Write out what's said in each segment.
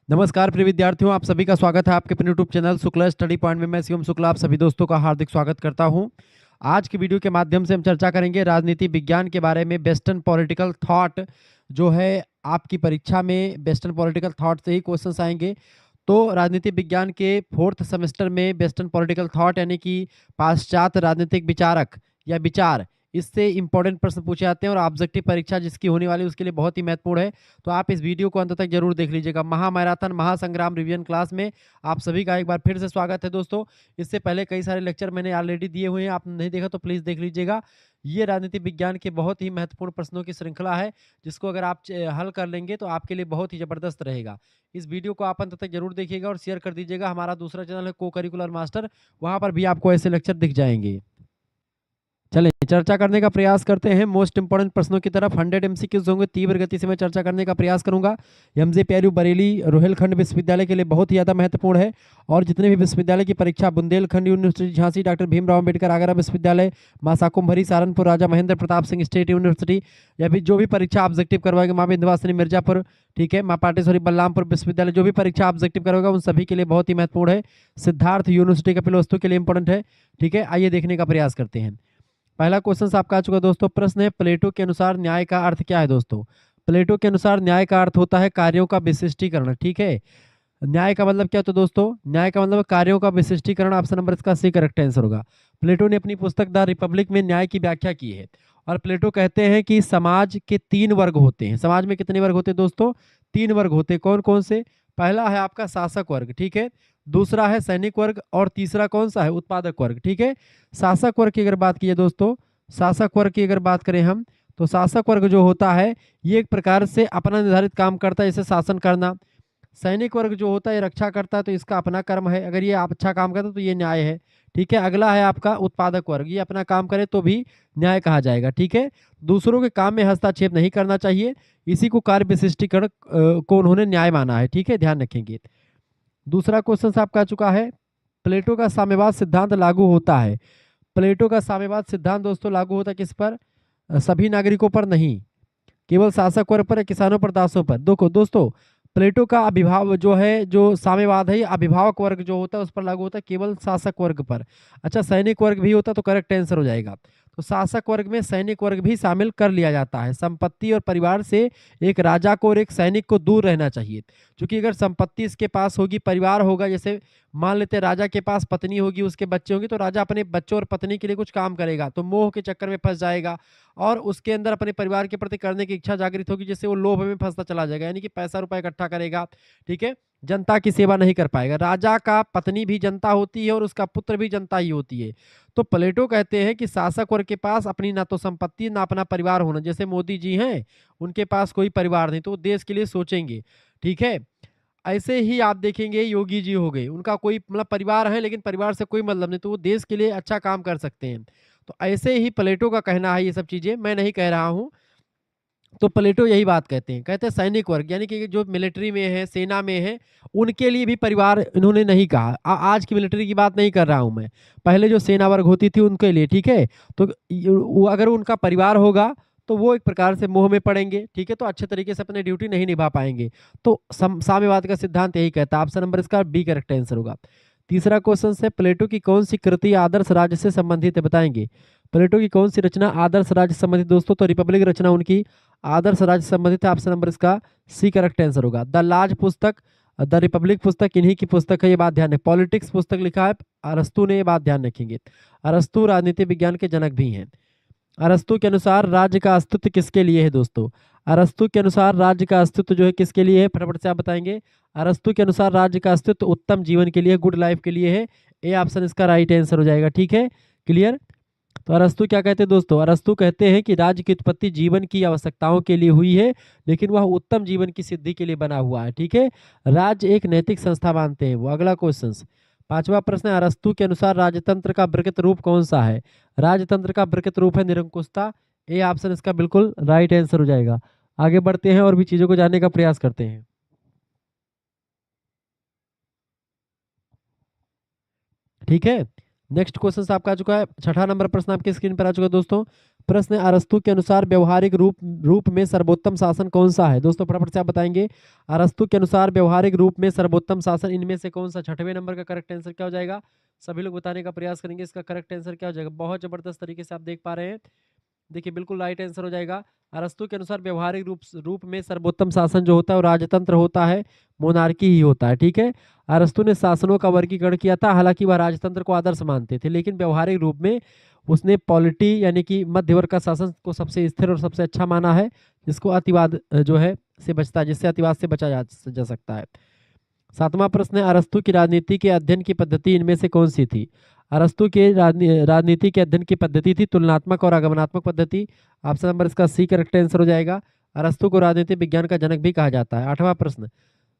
नमस्कार प्रिय विद्यार्थियों, आप सभी का स्वागत है आपके अपने YouTube channel Shukla study point में। मैं शिवम शुक्ला आप सभी दोस्तों का हार्दिक स्वागत करता हूं। आज की वीडियो के माध्यम से हम चर्चा करेंगे राजनीति विज्ञान के बारे में। वेस्टर्न पॉलिटिकल थॉट जो है आपकी परीक्षा में वेस्टर्न पॉलिटिकल थॉट से ही क्वेश्चंस आएंगे। तो राजनीति विज्ञान के फोर्थ सेमेस्टर में वेस्टर्न पॉलिटिकल थॉट यानी कि पाश्चात्य राजनीतिक विचारक या विचार, इससे इंपॉर्टेंट प्रश्न पूछे जाते हैं और ऑब्जेक्टिव परीक्षा जिसकी होने वाली है उसके लिए बहुत ही महत्वपूर्ण है। तो आप इस वीडियो को अंत तक जरूर देख लीजिएगा। महामैराथन महासंग्राम रिवीजन क्लास में आप सभी का एक बार फिर से स्वागत है दोस्तों। इससे पहले कई सारे लेक्चर मैंने ऑलरेडी दिए हुए हैं, आपने नहीं देखा तो प्लीज़ देख लीजिएगा। ये राजनीति विज्ञान के बहुत ही महत्वपूर्ण प्रश्नों की श्रृंखला है, जिसको अगर आप हल कर लेंगे तो आपके लिए बहुत ही ज़बरदस्त रहेगा। इस वीडियो को आप अंत तक जरूर देखिएगा और शेयर कर दीजिएगा। हमारा दूसरा चैनल है को करिकुलर मास्टर, वहाँ पर भी आपको ऐसे लेक्चर दिख जाएंगे। चलें चर्चा करने का प्रयास करते हैं मोस्ट इंपोर्टेंट प्रश्नों की तरफ। 100 एमसीक्यूज होंगे, तीव्र गति से मैं चर्चा करने का प्रयास करूंगा। एमजे पेरू बरेली रोहेलखंड विश्वविद्यालय के लिए बहुत ही ज़्यादा महत्वपूर्ण है। और जितने भी विश्वविद्यालय की परीक्षा बुंदेलखंड यूनिवर्सिटी झांसी, डॉक्टर भीमराव अम्बेडकर आगरा विश्वविद्यालय, माँ शाकुंभरी सहारनपुर, राजा महेंद्र प्रताप सिंह स्टेट यूनिवर्सिटी, या फिर जो भी परीक्षा ऑब्जेक्टिव करवाएंगे, माँ विंध्यवासिनी मिर्जापुर, ठीक है, माँ पाटेश्वरी बलरामपुर विश्वविद्यालय, जो भी परीक्षा ऑब्जेक्टिव करवाएगा उन सभी के लिए बहुत ही महत्वपूर्ण है। सिद्धार्थ यूनिवर्सिटी का कपिलवस्तु के लिए इंपॉर्टेंट है। ठीक है, आइए देखने का प्रयास करते हैं। पहला क्वेश्चन आपका आ चुका दोस्तों। प्रश्न है, प्लेटो के अनुसार न्याय का अर्थ क्या है दोस्तों? प्लेटो के अनुसार न्याय का अर्थ होता है कार्यों का विशिष्टीकरण। ठीक है, न्याय का मतलब क्या होता है दोस्तों? न्याय का मतलब कार्यों का विशिष्टीकरण। ऑप्शन नंबर इसका सी करेक्ट आंसर होगा। प्लेटो ने अपनी पुस्तक द रिपब्लिक में न्याय की व्याख्या की है। और प्लेटो कहते हैं कि समाज के 3 वर्ग होते हैं। समाज में कितने वर्ग होते हैं दोस्तों? 3 वर्ग होते हैं। कौन कौन से? पहला है आपका शासक वर्ग, ठीक है, दूसरा है सैनिक वर्ग, और तीसरा कौन सा है? उत्पादक वर्ग। ठीक है, शासक वर्ग की अगर बात की जाए दोस्तों, शासक वर्ग की अगर बात करें हम, तो शासक वर्ग जो होता है ये एक प्रकार से अपना निर्धारित काम करता है, जैसे शासन करना। सैनिक वर्ग जो होता है ये रक्षा करता है, तो इसका अपना कर्म है, अगर ये आप अच्छा काम करते हैं तो ये न्याय है। ठीक है, अगला है आपका उत्पादक वर्ग, ये अपना काम करे तो भी न्याय कहा जाएगा। ठीक है, दूसरों के काम में हस्तक्षेप नहीं करना चाहिए, इसी को कार्य विशिष्टीकरण को उन्होंने न्याय माना है। ठीक है, ध्यान रखेंगे। दूसरा क्वेश्चन आपका आ चुका है, प्लेटो का साम्यवाद सिद्धांत लागू होता है। प्लेटो का साम्यवाद सिद्धांत दोस्तों लागू होता है किस पर? सभी नागरिकों पर नहीं, केवल शासक वर्ग पर या किसानों पर, दासों पर। देखो दोस्तों, प्लेटो का अभिभाव जो है, जो साम्यवाद है, ये अभिभावक वर्ग जो होता है उस पर लागू होता है, केवल शासक वर्ग पर। अच्छा, सैनिक वर्ग भी होता तो करेक्ट आंसर हो जाएगा। तो शासक वर्ग में सैनिक वर्ग भी शामिल कर लिया जाता है। संपत्ति और परिवार से एक राजा को और एक सैनिक को दूर रहना चाहिए, क्योंकि अगर संपत्ति इसके पास होगी, परिवार होगा, जैसे मान लेते हैं राजा के पास पत्नी होगी, उसके बच्चे होंगे, तो राजा अपने बच्चों और पत्नी के लिए कुछ काम करेगा तो मोह के चक्कर में फंस जाएगा, और उसके अंदर अपने परिवार के प्रति करने की इच्छा जागृत होगी, जिससे वो लोभ में फंसता चला जाएगा, यानी कि पैसा रुपया इकट्ठा करेगा। ठीक है, जनता की सेवा नहीं कर पाएगा। राजा का पत्नी भी जनता होती है और उसका पुत्र भी जनता ही होती है। तो प्लेटो कहते हैं कि शासक वर्ग के पास अपनी ना तो संपत्ति ना अपना परिवार होना, जैसे मोदी जी हैं, उनके पास कोई परिवार नहीं, तो वो देश के लिए सोचेंगे। ठीक है, ऐसे ही आप देखेंगे योगी जी हो गए, उनका कोई मतलब परिवार है लेकिन परिवार से कोई मतलब नहीं, तो वो देश के लिए अच्छा काम कर सकते हैं। तो ऐसे ही प्लेटो का कहना है, ये सब चीजें मैं नहीं कह रहा हूं। तो प्लेटो यही बात कहते हैं, कहते हैं सैनिक वर्ग यानी कि जो मिलिट्री में है, सेना में है, उनके लिए भी परिवार इन्होंने नहीं कहा। आज की मिलिट्री की बात नहीं कर रहा हूं मैं, पहले जो सेना वर्ग होती थी उनके लिए। ठीक है, तो अगर उनका परिवार होगा तो वो एक प्रकार से मोह में पड़ेंगे। ठीक है, तो अच्छे तरीके से अपनी ड्यूटी नहीं निभा पाएंगे। तो साम्यवाद का सिद्धांत यही कहता है। ऑप्शन नंबर इसका बी करेक्ट आंसर होगा। तीसरा क्वेश्चन है, प्लेटो की कौन सी कृति आदर्श राज्य से संबंधित है, बताएंगे। प्लेटो की कौन सी रचना आदर्श राज्य से संबंधित दोस्तों? तो रिपब्लिक रचना उनकी आदर्श राज्य से संबंधित है। ऑप्शन नंबर इसका सी करेक्ट आंसर होगा। द लाज पुस्तक, द रिपब्लिक पुस्तक इन्हीं की पुस्तक है, ये बात ध्यान रखें। पॉलिटिक्स पुस्तक लिखा है अरस्तु ने, ये बात ध्यान रखेंगे। अरस्तु राजनीति विज्ञान के जनक भी हैं। अरस्तु के अनुसार राज्य का अस्तित्व किसके लिए है दोस्तों? अरस्तु के अनुसार राज्य का अस्तित्व जो है किसके लिए है, फटाफट से आप बताएंगे। अरस्तु के अनुसार राज्य का अस्तित्व उत्तम जीवन के लिए, गुड लाइफ के लिए है। ए ऑप्शन इसका राइट आंसर हो जाएगा। ठीक है, क्लियर। तो अरस्तु क्या कहते हैं दोस्तों? अरस्तु कहते हैं कि राज्य की उत्पत्ति जीवन की आवश्यकताओं के लिए हुई है, लेकिन वह उत्तम जीवन की सिद्धि के लिए बना हुआ है। ठीक है, राज्य एक नैतिक संस्था मानते हैं वो। अगला क्वेश्चन, पांचवा प्रश्न है, अरस्तु के अनुसार राजतंत्र का प्रकृत रूप कौन सा है? राजतंत्र का प्रकृत रूप है निरंकुशता। ए ऑप्शन इसका बिल्कुल राइट आंसर हो जाएगा। आगे बढ़ते हैं और भी चीजों को जानने का प्रयास करते हैं। ठीक है, नेक्स्ट क्वेश्चन आपका आ चुका है। छठा नंबर प्रश्न आपकी स्क्रीन पर आ चुका है दोस्तों। प्रश्न है, अरस्तु के अनुसार व्यवहारिक रूप में सर्वोत्तम शासन कौन सा है? दोस्तों फटाफट से आप बताएंगे, अरस्तु के अनुसार व्यवहारिक रूप में सर्वोत्तम शासन इनमें से कौन सा? 6वें नंबर का करेक्ट आंसर क्या हो जाएगा? सभी लोग बताने का प्रयास करेंगे, इसका करेक्ट आंसर क्या हो जाएगा? बहुत जबरदस्त तरीके से आप देख पा रहे हैं, देखिए बिल्कुल राइट आंसर हो जाएगा। अरस्तु के अनुसार व्यवहारिक रूप में सर्वोत्तम शासन जो होता है वो राजतंत्र होता है, मोनार्की ही होता है। ठीक है, अरस्तु ने शासनों का वर्गीकरण किया था, हालांकि वह राजतंत्र को आदर्श मानते थे, लेकिन व्यवहारिक रूप में उसने पॉलिटी यानी कि मध्य वर्ग का शासन को सबसे स्थिर और सबसे अच्छा माना है, जिसको अतिवाद जो है से बचता है, जिससे अतिवाद से बचा जा सकता है। 7वां प्रश्न है, अरस्तु की राजनीति के अध्ययन की पद्धति इनमें से कौन सी थी? अरस्तु के राजनीति के अध्ययन की पद्धति थी तुलनात्मक और आगमनात्मक पद्धति। ऑप्शन नंबर इसका सी करेक्ट आंसर हो जाएगा। अरस्तु को राजनीति विज्ञान का जनक भी कहा जाता है। 8वां प्रश्न,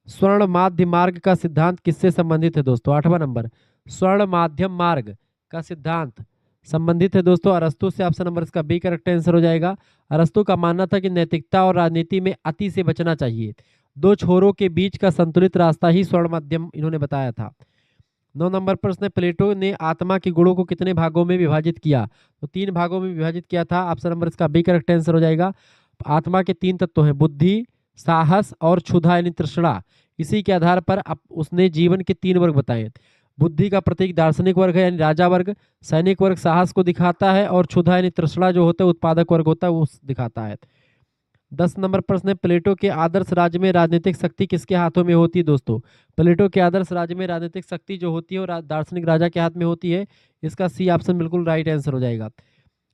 स्वर्ण माध्य मार्ग का सिद्धांत किससे संबंधित है? दोस्तों 8वां नंबर, स्वर्ण माध्यम मार्ग का सिद्धांत संबंधित है दोस्तों अरस्तु से। ऑप्शन नंबर इसका बी करेक्ट आंसर हो जाएगा। अरस्तु का मानना था कि नैतिकता और राजनीति में अति से बचना चाहिए, दो छोरों के बीच का संतुलित रास्ता ही स्वर्ण माध्यम इन्होंने बताया था। 9 नंबर प्रश्न, प्लेटो ने आत्मा के गुणों को कितने भागों में विभाजित किया? तो 3 भागों में विभाजित किया था। ऑप्शन नंबर इसका बी करेक्ट आंसर हो जाएगा। आत्मा के 3 तत्व हैं, बुद्धि, साहस और क्षुधा यानी तृष्णा। इसी के आधार पर उसने जीवन के 3 वर्ग बताए। बुद्धि का प्रतीक दार्शनिक वर्ग है यानी राजा वर्ग, सैनिक वर्ग साहस को दिखाता है, और क्षुधा यानी तृष्णा जो होता है उत्पादक वर्ग होता है वो दिखाता है। 10 नंबर प्रश्न है, प्लेटो के आदर्श राज्य में राजनीतिक शक्ति किसके हाथों में होती है? दोस्तों प्लेटो के आदर्श राज्य में राजनीतिक शक्ति जो होती है वो दार्शनिक राजा के हाथ में होती है। इसका सी ऑप्शन बिल्कुल राइट आंसर हो जाएगा।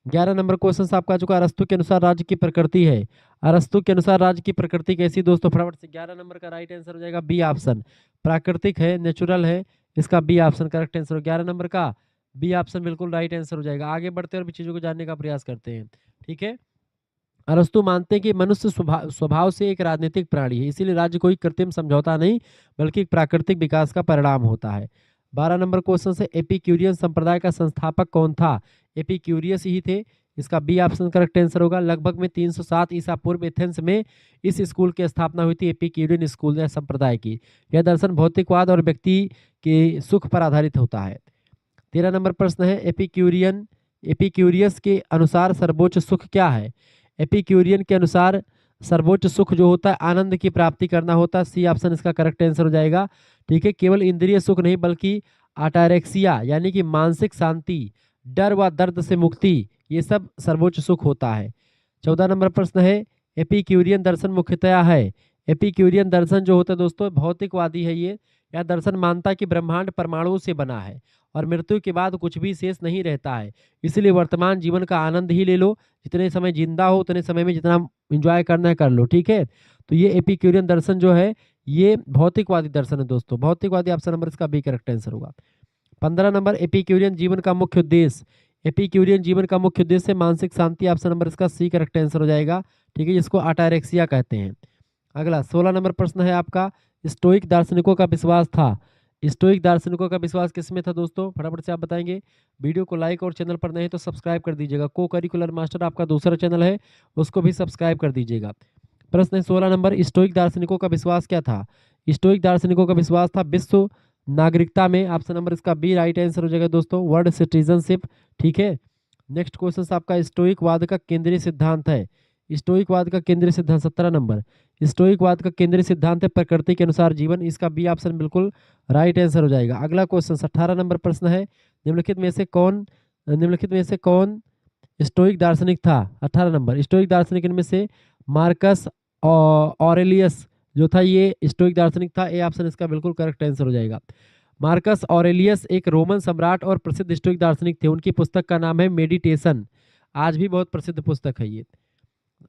11 नंबर क्वेश्चन आपका आ चुका, अरस्तु के अनुसार राज्य की प्रकृति है। अरस्तु के अनुसार राज्य की प्रकृति कैसी? दोस्तों फटाफट से 11 नंबर का राइट आंसर हो जाएगा बी ऑप्शन, प्राकृतिक है, नेचुरल है। इसका बी ऑप्शन करेक्ट आंसर हो। 11 नंबर का बी ऑप्शन बिल्कुल राइट आंसर हो जाएगा। आगे बढ़ते और भी चीजों को जानने का प्रयास करते हैं। ठीक है, अरस्तु मानते हैं कि मनुष्य स्वभाव से एक राजनीतिक प्राणी है, इसीलिए राज्य कोई कृत्रिम समझौता नहीं बल्कि एक प्राकृतिक विकास का परिणाम होता है। 12 नंबर क्वेश्चन से, एपिक्यूरियन संप्रदाय का संस्थापक कौन था? एपिक्यूरियस ही थे। इसका बी ऑप्शन करेक्ट आंसर होगा। लगभग में 307 ईसा पूर्व एथेंस में इस स्कूल की स्थापना हुई थी, एपिक्यूरियन स्कूल या संप्रदाय की। यह दर्शन भौतिकवाद और व्यक्ति के सुख पर आधारित होता है। 13 नंबर प्रश्न है, एपिक्यूरियस के अनुसार सर्वोच्च सुख क्या है? एपिक्यूरियन के अनुसार सर्वोच्च सुख जो होता है आनंद की प्राप्ति करना होता है। सी ऑप्शन इसका करेक्ट आंसर हो जाएगा। ठीक है, केवल इंद्रिय सुख नहीं बल्कि अटारेक्सिया यानी कि मानसिक शांति, डर व दर्द से मुक्ति, ये सब सर्वोच्च सुख होता है। 14 नंबर प्रश्न है, एपिक्यूरियन दर्शन मुख्यतया है। एपिक्यूरियन दर्शन जो होता है दोस्तों भौतिकवादी है। यह दर्शन मानता है कि ब्रह्मांड परमाणुओं से बना है और मृत्यु के बाद कुछ भी शेष नहीं रहता है, इसलिए वर्तमान जीवन का आनंद ही ले लो, जितने समय जिंदा हो उतने समय में जितना एंजॉय करना है कर लो। ठीक है, तो ये एपिक्यूरियन दर्शन जो है ये भौतिकवादी दर्शन है दोस्तों। भौतिकवादी ऑप्शन नंबर इसका बी करेक्ट आंसर होगा। 15 नंबर, एपिक्यूरियन जीवन का मुख्य उद्देश्य। एपिक्यूरियन जीवन का मुख्य उद्देश्य मानसिक शांति। ऑप्शन नंबर इसका सी करेक्ट आंसर हो जाएगा। ठीक है, जिसको अटारेक्सिया कहते हैं। अगला 16 नंबर प्रश्न है आपका, स्टोइक दार्शनिकों का विश्वास था। स्टोइक दार्शनिकों का विश्वास किसमें था? दोस्तों फटाफट से आप बताएंगे। वीडियो को लाइक और चैनल पर नहीं तो सब्सक्राइब कर दीजिएगा। को करिकुलर मास्टर आपका दूसरा चैनल है, उसको भी सब्सक्राइब कर दीजिएगा। प्रश्न है 16 नंबर, स्टोइक दार्शनिकों का विश्वास क्या था? स्टोइक दार्शनिकों का विश्वास था विश्व नागरिकता में। ऑप्शन नंबर इसका बी राइट आंसर हो जाएगा दोस्तों, वर्ल्ड सिटीजनशिप। ठीक है, नेक्स्ट क्वेश्चन आपका, स्टोइक वाद का केंद्रीय सिद्धांत है। स्टोइक वाद का केंद्रीय सिद्धांत 17 नंबर, स्टोइक वाद का केंद्रीय सिद्धांत है प्रकृति के अनुसार जीवन। इसका बी ऑप्शन बिल्कुल राइट आंसर हो जाएगा। अगला क्वेश्चन 18 नंबर प्रश्न है, निम्नलिखित में से कौन स्टोइक दार्शनिक था? 18 नंबर, स्टोइक दार्शनिक इनमें से मार्कस ऑरेलियस जो था ये स्टोइक दार्शनिक था। ए ऑप्शन इसका बिल्कुल करेक्ट आंसर हो जाएगा। मार्कस ऑरेलियस एक रोमन सम्राट और प्रसिद्ध स्टोइक दार्शनिक थे। उनकी पुस्तक का नाम है मेडिटेशन, आज भी बहुत प्रसिद्ध पुस्तक है ये।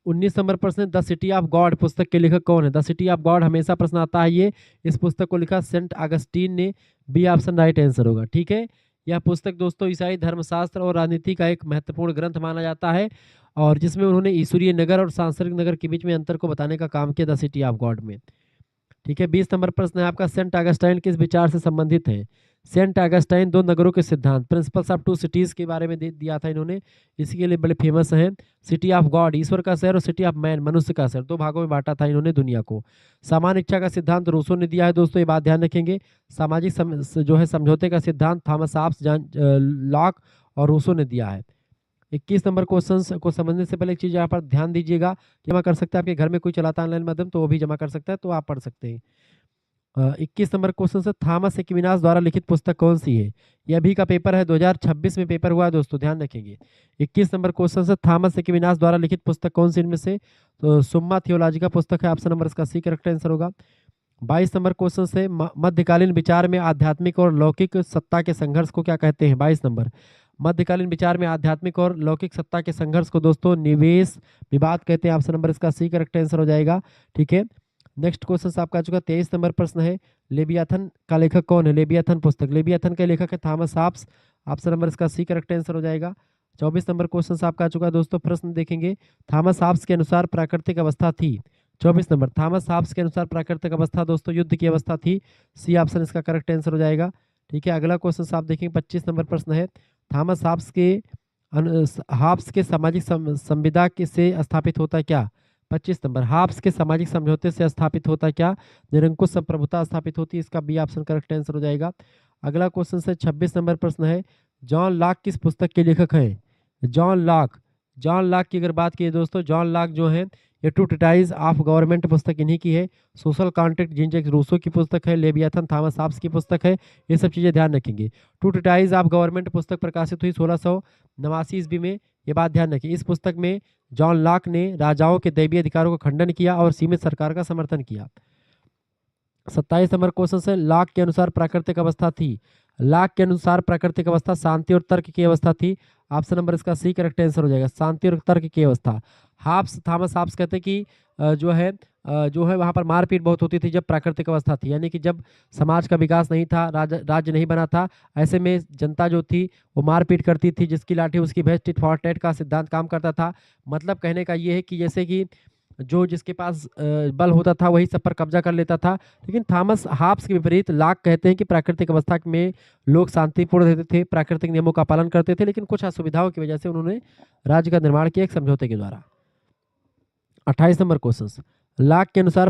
19 नंबर प्रश्न, द सिटी ऑफ गॉड पुस्तक के लेखक कौन है? द सिटी ऑफ गॉड हमेशा प्रश्न आता है ये, इस पुस्तक को लिखा सेंट अगस्टीन ने। बी ऑप्शन राइट आंसर होगा। ठीक है, यह पुस्तक दोस्तों ईसाई धर्मशास्त्र और राजनीति का एक महत्वपूर्ण ग्रंथ माना जाता है, और जिसमें उन्होंने ईश्वरीय नगर और सांसारिक नगर के बीच में अंतर को बताने का काम किया द सिटी ऑफ गॉड में। ठीक है, 20 नंबर प्रश्न है आपका, सेंट अगस्टाइन किस विचार से संबंधित है? सेंट अगस्टाइन दो नगरों के सिद्धांत, प्रिंसिपल्स ऑफ टू सिटीज के बारे में दिया था इन्होंने, इसी के लिए बड़े फेमस हैं। सिटी ऑफ गॉड ईश्वर का शहर और सिटी ऑफ मैन मनुष्य का शहर, दो भागों में बांटा था इन्होंने दुनिया को। सामान्य इच्छा का सिद्धांत रूसो ने दिया है दोस्तों, ये बात ध्यान रखेंगे। सामाजिक जो है समझौते का सिद्धांत थॉमस हॉब्स, लॉक और रूसो ने दिया है। 21 नंबर क्वेश्चन को समझने से पहले एक चीज यहाँ पर ध्यान दीजिएगा, जमा कर सकते हैं, आपके घर में कोई चलाता है ऑनलाइन माध्यम तो वो भी जमा कर सकता है, तो आप पढ़ सकते हैं। 21 नंबर क्वेश्चन से थॉमस एक्विनास द्वारा लिखित पुस्तक कौन सी है? ये अभी का पेपर है, 2026 में पेपर हुआ है दोस्तों, ध्यान रखेंगे। 21 नंबर क्वेश्चन से थॉमस एक्विनास द्वारा लिखित पुस्तक कौन सी इनमें से? तो सुम्मा थियोलॉजिका पुस्तक है, ऑप्शन नंबर इसका सी करेक्ट आंसर होगा। 22 नंबर क्वेश्चन से मध्यकालीन विचार में आध्यात्मिक और लौकिक सत्ता के संघर्ष को क्या कहते हैं? 22 नंबर, मध्यकालीन विचार में आध्यात्मिक और लौकिक सत्ता के संघर्ष को दोस्तों निवेश विवाद कहते हैं, ऑप्शन नंबर इसका सी करेक्ट आंसर हो जाएगा। ठीक है, नेक्स्ट क्वेश्चन आपका आ चुका 23 नंबर प्रश्न है, लेवियाथन का लेखक कौन है? लेवियाथन पुस्तक, लेवियाथन के लेखक है थॉमस हॉब्स, ऑप्शन नंबर इसका सी करेक्ट आंसर हो जाएगा। 24 नंबर क्वेश्चन आपका आ चुका है दोस्तों, प्रश्न देखेंगे, थॉमस हॉब्स के अनुसार प्राकृतिक अवस्था थी। 24 नंबर, थॉमस हॉब्स के अनुसार प्राकृतिक अवस्था दोस्तों युद्ध की अवस्था थी, सी ऑप्शन इसका करेक्ट आंसर हो जाएगा। ठीक है, अगला क्वेश्चन आप देखेंगे 25 नंबर प्रश्न है, थॉमस हॉब्स के सामाजिक संविदा से स्थापित होता क्या? 25 नंबर, हॉब्स के सामाजिक समझौते से स्थापित होता क्या? निरंकुश संप्रभुता स्थापित होती है, इसका बी ऑप्शन करेक्ट आंसर हो जाएगा। अगला क्वेश्चन से 26 नंबर प्रश्न है, जॉन लॉक किस पुस्तक के लेखक हैं? जॉन लॉक की अगर बात की दोस्तों, जॉन लॉक जो है ये टू ट्रीटाइज ऑफ गवर्नमेंट पुस्तक इन्हीं की है, social contract Jean Jacques Rousseau की पुस्तक है, लेवियाथन थॉमस हॉब्स की पुस्तक है, ये सब चीज़ें ध्यान रखेंगे। टू ट्रीटाइज ऑफ गवर्नमेंट पुस्तक प्रकाशित हुई 1689 ईस्वी में, ये बात ध्यान रखिए। इस पुस्तक में जॉन लॉक ने राजाओं के दैवीय अधिकारों का खंडन किया और सीमित सरकार का समर्थन किया। 27 नंबर क्वेश्चन से, लॉक के अनुसार प्राकृतिक अवस्था थी, लॉक के अनुसार प्राकृतिक अवस्था शांति और तर्क की अवस्था थी, ऑप्शन नंबर इसका सी करेक्ट आंसर हो जाएगा, शांति और तर्क की अवस्था। थॉमस हॉब्स कहते हैं कि जो है वहाँ पर मारपीट बहुत होती थी जब प्राकृतिक अवस्था थी, यानी कि जब समाज का विकास नहीं था, राज्य नहीं बना था, ऐसे में जनता जो थी वो मारपीट करती थी, जिसकी लाठी उसकी भैंस, टिट फॉर टैट का सिद्धांत काम करता था। मतलब कहने का ये है कि जैसे कि जो जिसके पास बल होता था वही सब पर कब्जा कर लेता था। लेकिन थॉमस हॉब्स के विपरीत लॉक कहते हैं कि प्राकृतिक अवस्था में लोग शांतिपूर्ण रहते थे, प्राकृतिक नियमों का पालन करते थे, लेकिन कुछ असुविधाओं की वजह से उन्होंने राज्य का निर्माण किया एक समझौते के द्वारा। 28 नंबर क्वेश्चन, लॉक के अनुसार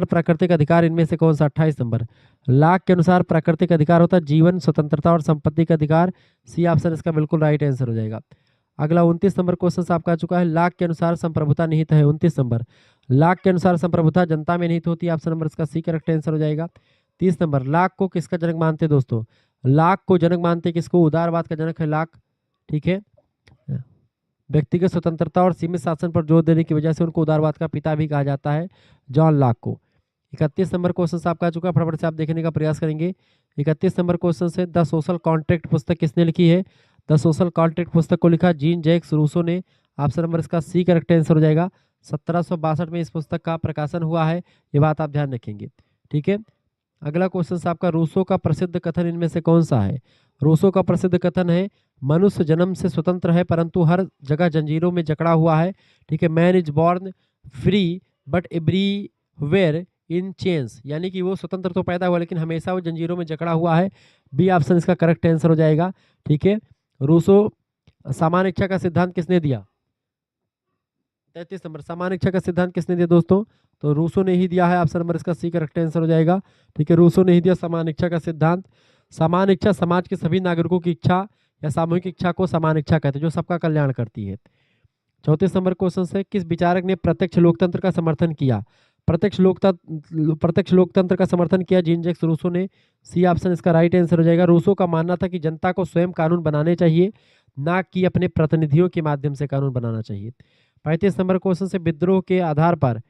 प्राकृतिक अधिकार इनमें से कौन सा? 28 नंबर, लॉक के अनुसार प्राकृतिक अधिकार होता है जीवन, स्वतंत्रता और संपत्ति का अधिकार, सी ऑप्शन इसका बिल्कुल राइट आंसर हो जाएगा। अगला 29 नंबर क्वेश्चन आपका आ चुका है, लॉक के अनुसार संप्रभुता निहित है। 29 नंबर, लॉक के अनुसार संप्रभुता जनता में निहित होती है, ऑप्शन नंबर इसका सी करेक्ट आंसर हो जाएगा। 30 नंबर, लॉक को किसका जनक मानते हैं दोस्तों? लॉक को जनक मानते किसको? उदारवाद का जनक है लॉक। ठीक है, व्यक्तिगत स्वतंत्रता और सीमित शासन पर जोर देने की वजह से उनको उदारवाद का पिता भी कहा जाता है, जॉन लॉक को। 31 नंबर क्वेश्चन आपका आ चुका है, फटाफट से आप देखने का प्रयास करेंगे। 31 नंबर क्वेश्चन से, द सोशल कॉन्ट्रैक्ट पुस्तक किसने लिखी है? द सोशल कॉन्ट्रैक्ट पुस्तक को लिखा जीन जैक्स रूसो ने, ऑप्शन नंबर इसका सी करेक्ट आंसर हो जाएगा। 1762 में इस पुस्तक का प्रकाशन हुआ है, ये बात आप ध्यान रखेंगे। ठीक है, अगला क्वेश्चन आपका, रूसो का प्रसिद्ध कथन इनमें से कौन सा है? रूसो का प्रसिद्ध कथन है, मनुष्य जन्म से स्वतंत्र है परंतु हर जगह जंजीरों में जकड़ा हुआ है। ठीक है, man is born free but everywhere in चेंस, यानी कि वो स्वतंत्र तो पैदा हुआ लेकिन हमेशा वो जंजीरों में जकड़ा हुआ है, बी ऑप्शन इसका करेक्ट आंसर हो जाएगा। ठीक है, रूसो समान इच्छा का सिद्धांत किसने दिया? 33 नंबर, समान इच्छा का सिद्धांत किसने दिया दोस्तों? तो रूसो ने ही दिया है, ऑप्शन नंबर इसका सी करेक्ट आंसर हो जाएगा। ठीक है, रूसो ने ही दिया समान इच्छा का सिद्धांत। समान इच्छा समाज के सभी नागरिकों की इच्छा या सामूहिक इच्छा को समान इच्छा कहते हैं, जो सबका कल्याण करती है। 34 नंबर क्वेश्चन है, किस विचारक ने प्रत्यक्ष लोकतंत्र का समर्थन किया? प्रत्यक्ष लोकतंत्र का समर्थन किया जीन जैक्स रूसो ने, सी ऑप्शन इसका राइट आंसर हो जाएगा। रूसो का मानना था कि जनता को स्वयं कानून बनाने चाहिए, ना कि अपने प्रतिनिधियों के माध्यम से कानून बनाना चाहिए। 35 नंबर क्वेश्चन से, विद्रोह के आधार पर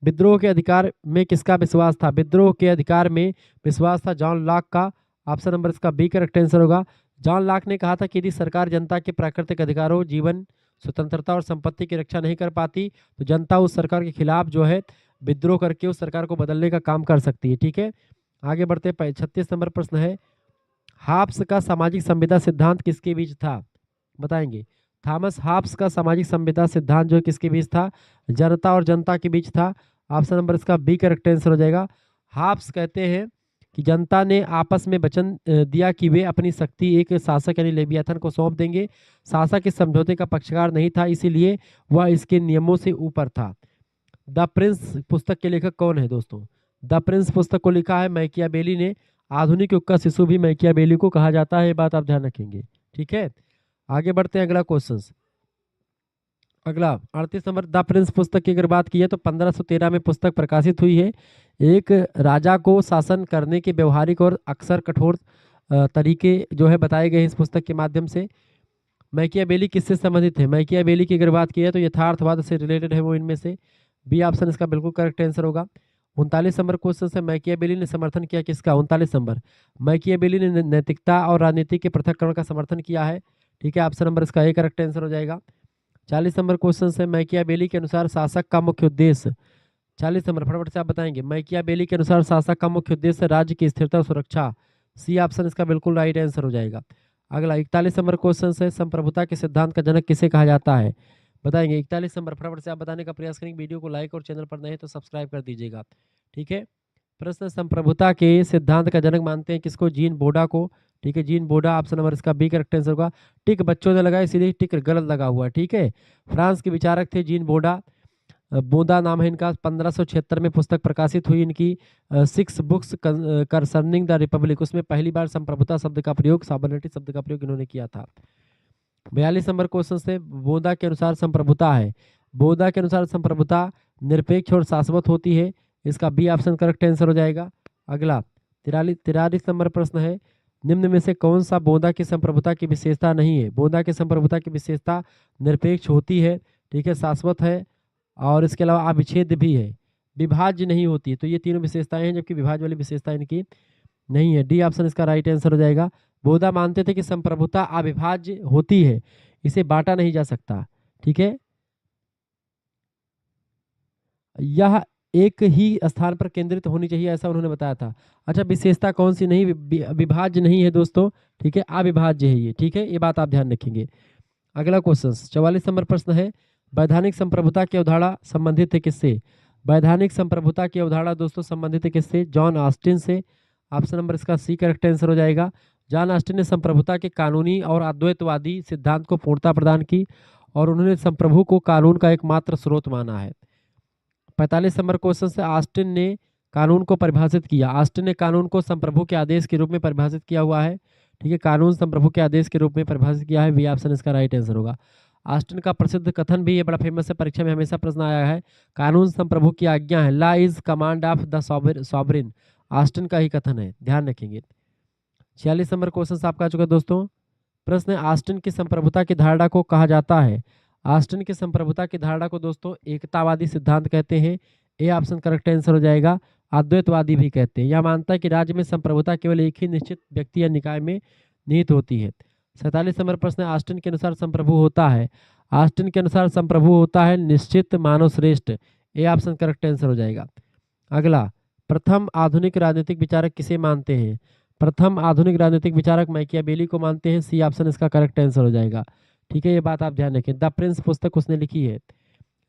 विद्रोह के अधिकार में किसका विश्वास था? विद्रोह के अधिकार में विश्वास था जॉन लॉक का, ऑप्शन नंबर इसका बी करेक्ट आंसर होगा। जॉन लॉक ने कहा था कि यदि सरकार जनता के प्राकृतिक अधिकारों, जीवन, स्वतंत्रता और संपत्ति की रक्षा नहीं कर पाती तो जनता उस सरकार के खिलाफ जो है विद्रोह करके उस सरकार को बदलने का काम कर सकती है। ठीक है, आगे बढ़ते 36 नंबर प्रश्न है, हॉब्स का सामाजिक संविदा सिद्धांत किसके बीच था? बताएंगे। थॉमस हॉब्स का सामाजिक संविदा सिद्धांत जो है किसके बीच था? जनता और जनता के बीच था, ऑप्शन नंबर इसका बी करेक्ट आंसर हो जाएगा। हॉब्स कहते हैं कि जनता ने आपस में वचन दिया कि वे अपनी शक्ति एक शासक यानी लेवियाथन को सौंप देंगे। शासक इस समझौते का पक्षकार नहीं था, इसीलिए वह इसके नियमों से ऊपर था। द प्रिंस पुस्तक के लेखक कौन है दोस्तों? द प्रिंस पुस्तक को लिखा है मैकियावेली ने। आधुनिक युग का शिशु भी मैकियावेली को कहा जाता है, ये बात आप ध्यान रखेंगे। ठीक है, आगे बढ़ते हैं अगला क्वेश्चन। अगला 38 नंबर, द प्रिंस पुस्तक की अगर बात की है तो 1513 में पुस्तक प्रकाशित हुई है। एक राजा को शासन करने के व्यवहारिक और अक्सर कठोर तरीके जो है बताए गए हैं इस पुस्तक के माध्यम से। मैकियावेली किससे संबंधित है? मैकियावेली की अगर बात की है तो यथार्थवाद से रिलेटेड है वो इनमें से। बी ऑप्शन इसका बिल्कुल करेक्ट आंसर होगा। 39 नंबर क्वेश्चन से, मैकियावेली ने समर्थन किया किसका? 39 नंबर, मैकियावेली ने नैतिकता और राजनीति के पृथक्करण का समर्थन किया है। ठीक है, ऑप्शन नंबर इसका ए करेक्ट आंसर हो जाएगा। 40 नंबर क्वेश्चन से, मैकियावेली के अनुसार शासक का मुख्य उद्देश्य। 40 नंबर फटाफट से आप बताएंगे। मैकियावेली के अनुसार शासक का मुख्य उद्देश्य राज्य की स्थिरता और सुरक्षा। सी ऑप्शन इसका बिल्कुल राइट आंसर हो जाएगा। अगला 41 नंबर क्वेश्चन से, संप्रभुता के सिद्धांत का जनक किसे कहा जाता है? बताएंगे। 41 नंबर फटाफट से आप बताने का प्रयास करेंगे। वीडियो को लाइक और चैनल पर नए तो सब्सक्राइब कर दीजिएगा। ठीक है, प्रश्न, संप्रभुता के सिद्धांत का जनक मानते हैं किसको? जीन बोडा को। ठीक है, जीन बोडा, ऑप्शन नंबर इसका बी करेक्ट आंसर होगा। टिक बच्चों ने लगाया इसीलिए टिक गलत लगा हुआ है। ठीक है, फ्रांस के विचारक थे जीन बोडा। बोदा नाम है इनका। 1576 में पुस्तक प्रकाशित हुई इनकी, 6 बुक्स कंसर्निंग द रिपब्लिक। उसमें पहली बार संप्रभुता शब्द का प्रयोग, सॉवरेनिटी शब्द का प्रयोग इन्होंने किया था। 42 नंबर क्वेश्चन से, बोदा के अनुसार संप्रभुता है। बोदा के अनुसार संप्रभुता निरपेक्ष और शाश्वत होती है। इसका बी ऑप्शन करेक्ट आंसर हो जाएगा। अगला 43 नंबर प्रश्न है, निम्न में से कौन सा बोदा की संप्रभुता की विशेषता नहीं है? बोदा की संप्रभुता की विशेषता निरपेक्ष होती है, ठीक है, शाश्वत है और इसके अलावा अविच्छेद भी है, विभाज्य नहीं होती है। तो ये तीनों विशेषताएं हैं, जबकि विभाज्य वाली विशेषता इनकी नहीं है। डी ऑप्शन इसका राइट आंसर हो जाएगा। बोधा मानते थे कि संप्रभुता अविभाज्य होती है, इसे बांटा नहीं जा सकता। ठीक है, यह एक ही स्थान पर केंद्रित होनी चाहिए, ऐसा उन्होंने बताया था। अच्छा, विशेषता कौन सी नहीं? विभाज्य नहीं है दोस्तों। ठीक है, अविभाज्य है ये। ठीक है, ये बात आप ध्यान रखेंगे। अगला क्वेश्चन 44 नंबर प्रश्न है, वैधानिक संप्रभुता की अवधारणा संबंधित है किससे? वैधानिक संप्रभुता की अवधारणा दोस्तों संबंधित है किससे? जॉन ऑस्टिन से। ऑप्शन नंबर इसका सी करेक्ट आंसर हो जाएगा। जॉन ऑस्टिन ने संप्रभुता के कानूनी और अद्वैतवादी सिद्धांत को पूर्णता प्रदान की और उन्होंने संप्रभु को कानून का एकमात्र स्रोत माना है। 45 नंबर क्वेश्चन से, ऑस्टिन ने कानून को परिभाषित किया। ऑस्टिन ने कानून को संप्रभु के आदेश के रूप में परिभाषित किया हुआ है। ठीक है, कानून संप्रभु के आदेश के रूप में परिभाषित किया है। बी ऑप्शन इसका राइट आंसर होगा। ऑस्टिन का प्रसिद्ध कथन भी ये बड़ा फेमस है, परीक्षा में हमेशा प्रश्न आया है। कानून संप्रभु की आज्ञा है, law is command of the sovereign. Austin का ही कथन है, ध्यान रखेंगे। 46 नंबर क्वेश्चन आपका आ चुका दोस्तों। प्रश्न है, ऑस्टिन की संप्रभुता की धारणा को कहा जाता है। ऑस्टिन की संप्रभुता की धारणा को दोस्तों एकतावादी सिद्धांत कहते हैं। ए ऑप्शन करेक्ट आंसर हो जाएगा। अद्वैतवादी भी कहते हैं। यह मानता है कि राज्य में संप्रभुता केवल एक ही निश्चित व्यक्ति या निकाय में निहित होती है। 47 नंबर प्रश्न है, ऑस्टिन के अनुसार संप्रभु होता है। ऑस्टिन के अनुसार संप्रभु होता है निश्चित मानव श्रेष्ठ। ए ऑप्शन करेक्ट आंसर हो जाएगा। अगला, प्रथम आधुनिक राजनीतिक विचारक किसे मानते हैं? प्रथम आधुनिक राजनीतिक विचारक मैकियावेली को मानते हैं। सी ऑप्शन इसका करेक्ट आंसर हो जाएगा। ठीक है, ये बात आप ध्यान रखें। द प्रिंस पुस्तक उसने लिखी है।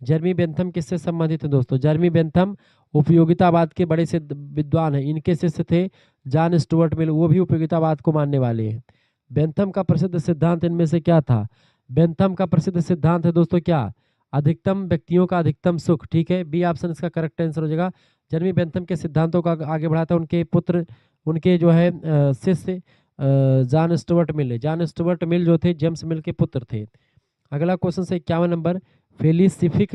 जर्मी बेंथम किससे संबंधित है दोस्तों? जर्मी बेंथम उपयोगितावाद के बड़े से विद्वान हैं। इनके शिष्य थे जॉन स्टुअर्ट मिल, वो भी उपयोगितावाद को मानने वाले हैं। बेंथम का प्रसिद्ध सिद्धांत इनमें से क्या था? बेंथम का प्रसिद्ध सिद्धांत है दोस्तों क्या? अधिकतम व्यक्तियों का अधिकतम सुख। ठीक है, बी ऑप्शन इसका करेक्ट आंसर हो जाएगा। जर्मी बेंथम के सिद्धांतों का आगे बढ़ाता उनके पुत्र, उनके जो है शिष्य जॉन स्टुअर्ट मिल है। जॉन स्टुअर्ट मिल जो थे जेम्स मिल के पुत्र थे। अगला क्वेश्चन से 51 नंबर, फेलिसिफिक